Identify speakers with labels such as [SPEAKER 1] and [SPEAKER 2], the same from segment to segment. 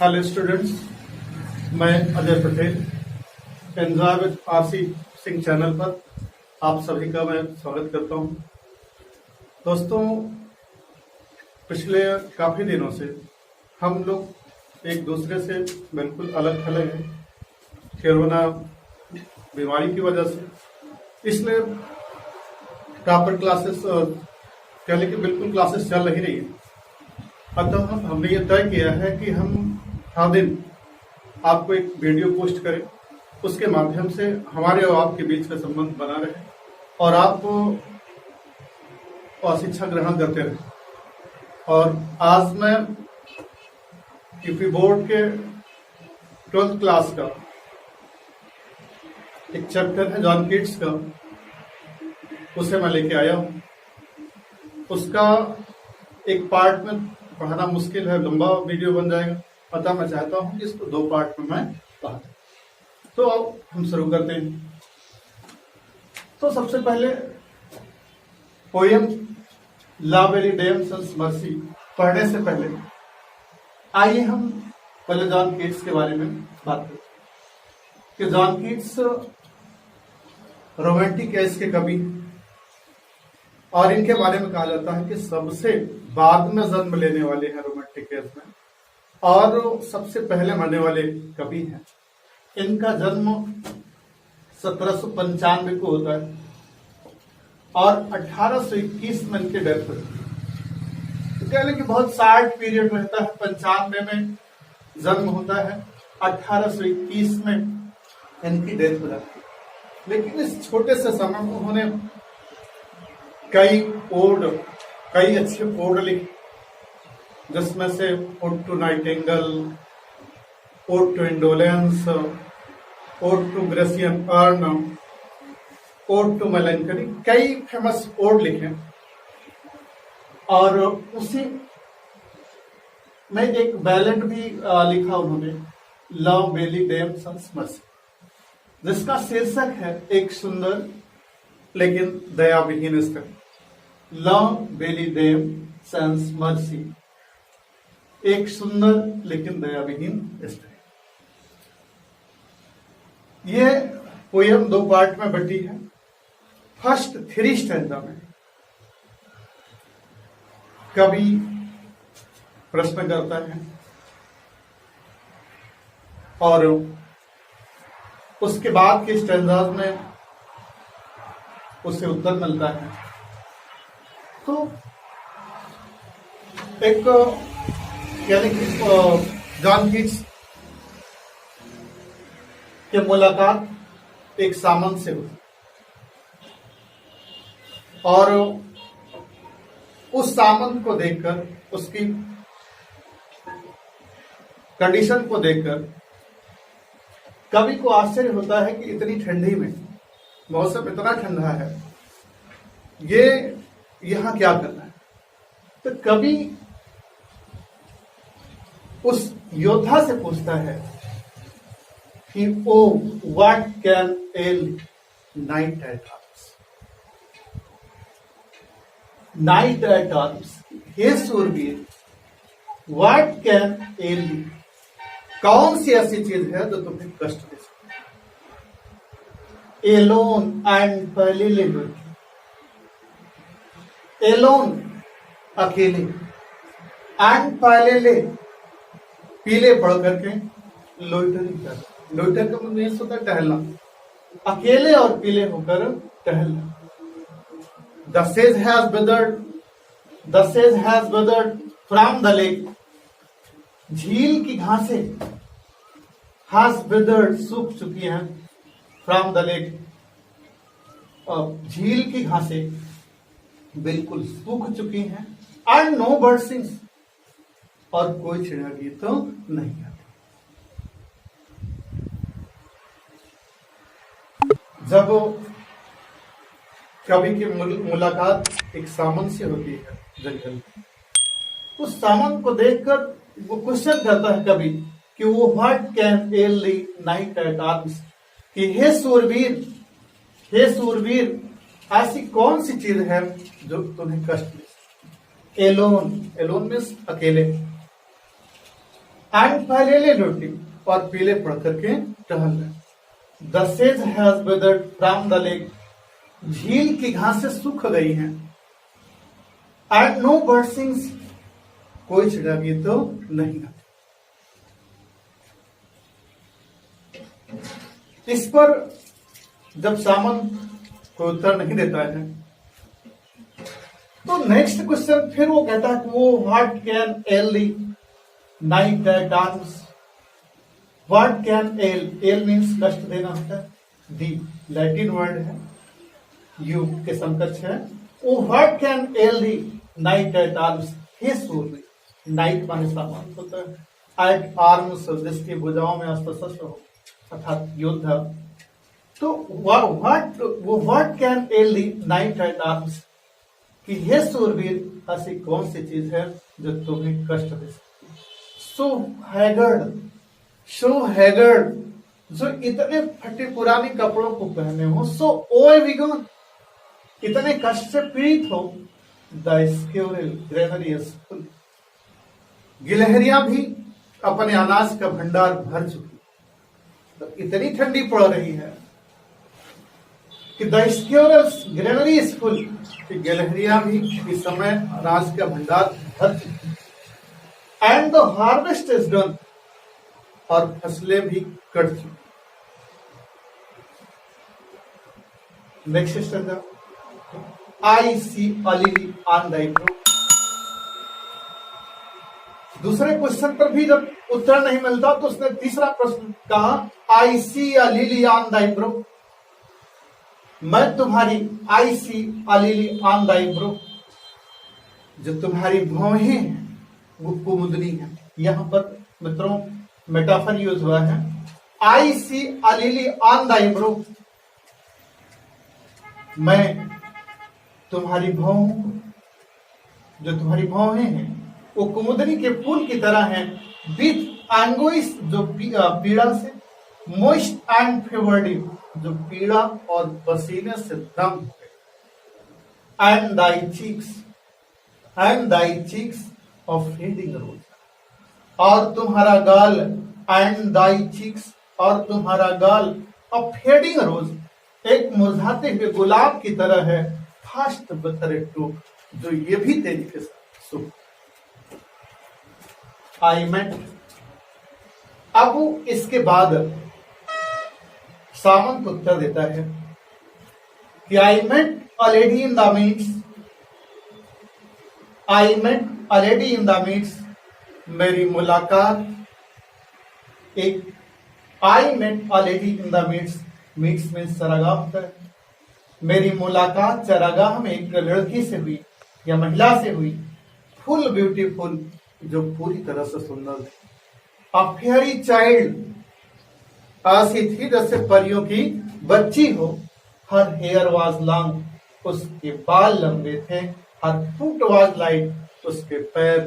[SPEAKER 1] Hello students, मैं Ajay Patel enjoy with RC Singh channel पर आप सभी का मैं स्वागत करता हूं। दोस्तों, पिछले काफ़ी दिनों से हम लोग एक दूसरे से बिल्कुल अलग थलग हैं कोरोना बीमारी की वजह से। इसलिए प्रॉपर क्लासेस कह लें कि बिल्कुल क्लासेस चल नहीं है। अतः हमने ये तय किया है कि हम हर दिन आपको एक वीडियो पोस्ट करें, उसके माध्यम से हमारे और आपके बीच का संबंध बना रहे और आप शिक्षा ग्रहण करते रहे। और आज मैं यूपी बोर्ड के 12th क्लास का एक चैप्टर है जॉन कीट्स का, उसे मैं लेके आया हूँ। उसका एक पार्ट में पढ़ाना मुश्किल है, लंबा वीडियो बन जाएगा, अतः मैं चाहता हूं कि इसको 2 पार्ट में मैं पढ़ा। तो अब हम शुरू करते हैं। तो सबसे पहले पोएम ला वेरी डेम सन्स मर्सी पढ़ने से पहले आइए हम पहले जॉन कीट्स के बारे में बात करें कि जॉन कीट्स रोमांटिक एज के कवि, और इनके बारे में कहा जाता है कि सबसे बाद में जन्म लेने वाले हैं रोमांटिक एज में, और सबसे पहले मरने वाले कवि हैं। इनका जन्म 1795 को होता है और 1821 में इनकी डेथ होती है। तो कह लें कि बहुत शार्ट पीरियड रहता है। 95 में जन्म होता है, 1821 में इनकी डेथ हो जाती है। लेकिन इस छोटे से समय में उन्होंने कई अच्छे ओड लिखे, जिसमें से ode to nightingale, ode to indolence, ode to Grecian urn, ode to melancholy, कई फेमस ओड लिखे। और उसी में एक बैलेड भी लिखा उन्होंने, लव बेली डेम सन्स मर्सी, जिसका शीर्षक है एक सुंदर लेकिन दया विहीन स्त्री। लव बेली डेम सन्स मर्सी, एक सुंदर लेकिन दया विहीन स्त्री। ये पोयम 2 पार्ट में बटी है। फर्स्ट 3 स्टैंजा में कवि प्रश्न करता है और उसके बाद के स्टैंजाज में उसे उत्तर मिलता है। तो एक यानी कि जॉन कीट्स की मुलाकात एक सामंत से हुई और उस सामंत को देखकर, उसकी कंडीशन को देखकर कवि को आश्चर्य होता है कि इतनी ठंडी में, मौसम इतना ठंडा है, ये यहां क्या करना है। तो कवि उस योद्धा से पूछता है कि O what can ail knight at arms, knight at arms, हे सूरवीर, व्हाट कैन एल, कौन सी ऐसी चीज है जो तुम्हें कष्ट दे सकती। एलोन एंड पैलिले, एलोन अकेले, एंड पैलिले पीले पड़ करके, लोइटरिंग कर, लोइटर का मतलब यह होता है टहलना, अकेले और पीले होकर टहलना। The sage has withered from the lake, झील की घासें has withered, सूख चुकी हैं, from the lake, झील की घासें बिल्कुल सूख चुकी हैं, and no bird sings, और कोई चिड़िया गीत तो नहीं आती। जब कवि की मुलाकात एक सामंत से होती है जंगल, उस सामंत को देखकर वो क्वेश्चन करता है कवि कि वो what can ail thee knight at arms, कि हे सूरवीर, ऐसी कौन सी चीज है जो तुम्हें कष्ट दे। एलोन, एलोन मीन्स अकेले, एंड पहले ले रोटी और पीले पड़ करके टहल रहे। The sage has withered from the lake, झील की घासें सूख गई हैं। एंड नो बर्ड सिंग्स, कोई चिड़िया भी तो नहीं गाती। इस पर जब सामंत कोई उत्तर नहीं देता है तो नेक्स्ट क्वेश्चन फिर वो कहता है कि वो what can ail thee knight times. What can ail, ail मीन्स कष्ट देना होता है। दी लैटिन वर्ड है, यू के समकक्ष है। वो what can ail thee knight times, हे सूर्य, नाइट माने सामंत होता है। एट आर्म्स, जिसकी भुजाओं में अस्त्र शस्त्र हो अर्थात योद्धा। तो what can ail thee knight at arms, कि हे सूरवीर ऐसी कौन सी चीज है जो तुम्हें कष्ट दे सकती है। सो हैगर्ड, जो इतने फटे पुराने कपड़ों को पहने हो। सो ओए विगन, इतने कष्ट से पीड़ित हो। The squirrel's granary is full, गिलहरियां भी अपने अनाज का भंडार भर चुकी। तो इतनी ठंडी पड़ रही है कि the squirrel's granary is full, कि गिलहरियां भी इस समय अनाज का भंडार भर चुकी। And the harvest is done, और फसलें भी कट चुकी। Next stanza, I see a lily on the brow. दूसरे क्वेश्चन पर भी जब उत्तर नहीं मिलता तो उसने तीसरा प्रश्न कहा, आई see a lily on the bro. मैं तुम्हारी, आई see a lily on the bro, जो तुम्हारी भौहें हैं वो कुमुदनी है। यहां पर मित्रों मेटाफर यूज हुआ है। आई see a lily on the bro, मैं तुम्हारी भौं, जो तुम्हारी भौहें हैं वो कुमुदनी के फूल की तरह हैं। विथ एंगोइस, जो पीड़ा से। मोइस्ट एंड फेवर्ड, जो पीड़ा और पसीने से दम हो गए। And thy cheeks of fading rose, और तुम्हारा गाल। एंड दाई चीक्स, और तुम्हारा गाल। ऑफ फेडिंग रोज, एक मुरझाते हुए गुलाब की तरह है। फास्ट बथरे टू, जो ये भी तेजी के साथ सुख। आई मेट, अब इसके बाद सामंत उत्तर देता है कि I met a lady in the meads, I met a lady in the meads, मेरी मुलाकात एक, I met a lady in the meads, meads में चरागाह होता है। मेरी मुलाकात चरागाह में एक लड़की से हुई या महिला से हुई। फुल ब्यूटीफुल, जो पूरी तरह से सुंदर थी। अ फेयरी चाइल्ड, ऐसी थी जैसे परियों की बच्ची हो। हर हेयर वाज लॉन्ग, उसके बाल लंबे थे। हर फुट वाज लाइट, उसके पैर,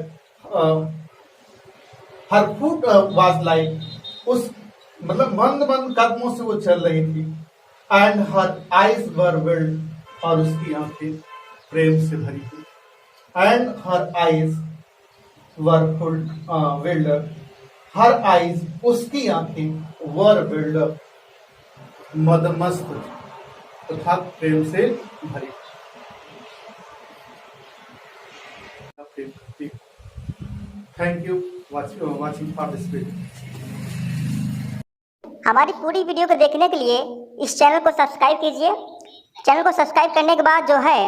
[SPEAKER 1] हर फुट वाज लाइट, उस मतलब मंद कदमों से वो चल रही थी। And her eyes were wild, और उसकी आंखें प्रेम से भरी थी। And her eyes were wild, her eyes, उसकी आंखें वर विल्ड, मदमस्त तथा प्रेम से भरी। Thank you watching for this video.
[SPEAKER 2] हमारी पूरी वीडियो को देखने के लिए इस चैनल को सब्सक्राइब कीजिए। चैनल को सब्सक्राइब करने के बाद जो है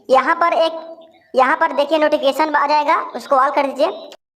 [SPEAKER 2] यहाँ पर देखिए नोटिफिकेशन आ जाएगा, उसको ऑल कर दीजिए।